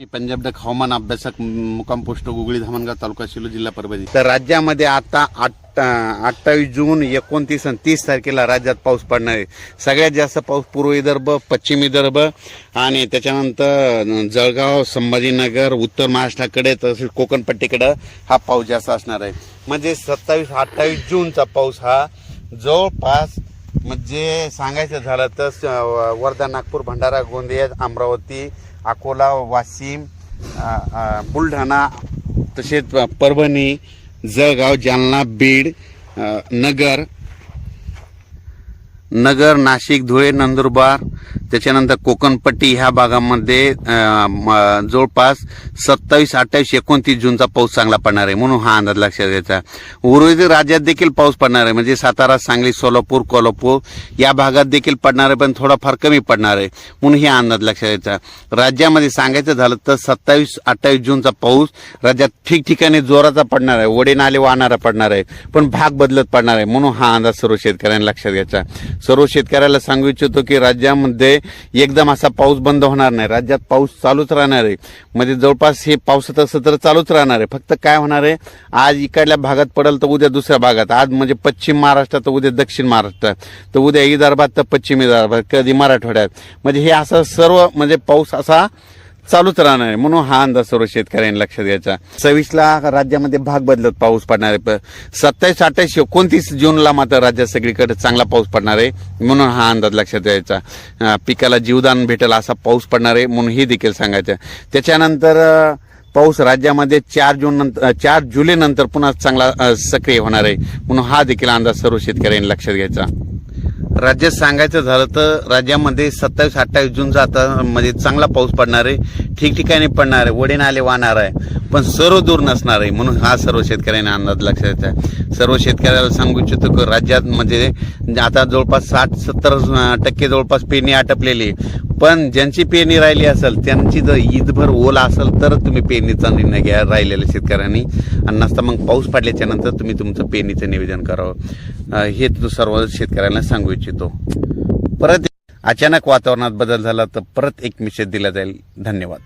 Punjab duck हवामान अभ्यासक मुक्काम पोस्ट गुगळी धामणगाव तालुका शिलो जिल्हा परभणी। तर राज्यामध्ये आता 28 जून 29 आणि 30 तारखेला राज्यात पाऊस पडणार आहे। सगळ्यात जास्त पाऊस पूर्व विदर्भ, पश्चिम विदर्भ आणि त्याच्यानंतर जळगाव, संभाजीनगर, उत्तर महाराष्ट्राकडे तसेच कोकण पट्टीकडे हा पाऊस जास्त असणार आहे। म्हणजे 27-28 जूनचा पाऊस हा जवळपास म्हणजे सांगायचं झालं तर वर्धा, नागपूर, भंडारा, गोंदिया, अमरावती, अकोला, वाशिम, बुलढाणा तसेच परभणी, जळगाव, जालना, बीड, नगर, नाशिक, धुळे, नंदुरबार त्याच्यानंतर कोकणपट्टी ह्या भागामध्ये जवळपास 27, 28, 29 जूनचा पाऊस चांगला पडणार आहे म्हणून हा अंदाज लक्षात घ्यायचा। उर्वरित राज्यात देखील पाऊस पडणार आहे म्हणजे सातारा, सांगली, सोलापूर, कोल्हापूर या भागात देखील पडणार आहे पण थोडाफार कमी पडणार आहे म्हणून हे अंदाज लक्षात घ्यायचा। राज्यामध्ये सांगायचं झालं तर 27, 28 जूनचा पाऊस राज्यात ठिकठिकाणी जोराचा पडणार आहे, वडे नाले वाहणारा पडणार आहे पण भाग बदलत पडणार आहे म्हणून हा अंदाज सर्व शेतकऱ्यांना लक्षात घ्यायचा। सर्व शेतकऱ्याला सांगू इच्छितो की राज्यामध्ये एकदम असा पाऊस बंद होणार नाही, राज्यात पाऊस चालूच राहणार आहे। म्हणजे जवळपास हे पावसाचं सत्र चालूच राहणार आहे। फक्त काय होणार आहे, आज इकडल्या भागात पडेल तर उद्या दुसऱ्या भागात, आज म्हणजे पश्चिम महाराष्ट्रात तर उद्या दक्षिण महाराष्ट्रात, तर उद्या विदर्भात तर पश्चिम विदर्भात, कधी मराठवाड्यात, म्हणजे हे असं सर्व म्हणजे पाऊस असा चालूच राहणार आहे म्हणून हा अंदाज सर्व शेतकऱ्यांनी लक्षात घ्यायचा। 26ला राज्यामध्ये भाग बदलत पाऊस पडणार आहे। 27, 28, 29 जूनला मात्र राज्यात सगळीकडे चांगला पाऊस पडणार आहे म्हणून हा अंदाज लक्षात घ्यायचा। पिकाला जीवदान भेटेल असा पाऊस पडणार आहे म्हणून हे देखील सांगायचं। त्याच्यानंतर पाऊस राज्यामध्ये 4 जुलै नंतर पुन्हा चांगला सक्रिय होणार आहे म्हणून हा देखील अंदाज सर्व शेतकऱ्यांनी लक्षात घ्यायचा। राज्यात सांगायचं झालं तर राज्यामध्ये 27, 28 जूनचा आता म्हणजे चांगला पाऊस पडणार आहे, ठिकठिकाणी पडणार आहे, वडे नाले वाहणार आहे पण सर्व दूर नसणार आहे म्हणून हा सर्व शेतकऱ्यांना अंदाज लक्षात घ्यायचा। सर्व शेतकऱ्याला सांगू इच्छितो की राज्यात म्हणजे आता जवळपास 60-70% जवळपास पेरणी आटपलेली, पण ज्यांची पेरणी राहिली असेल त्यांची जर ईदभर ओला असेल तर तुम्ही पेरणीचा निर्णय घ्या राहिलेल्या शेतकऱ्यांनी, आणि नसता मग पाऊस पडल्याच्या नंतर तुम्ही तुमचं पेरणीचं नियोजन करावं हे सर्व शेतकऱ्यांना सांगू इच्छितो। परत अचानक वातावरणात बदल झाला तर परत एक मेसेज दिला जाईल। धन्यवाद।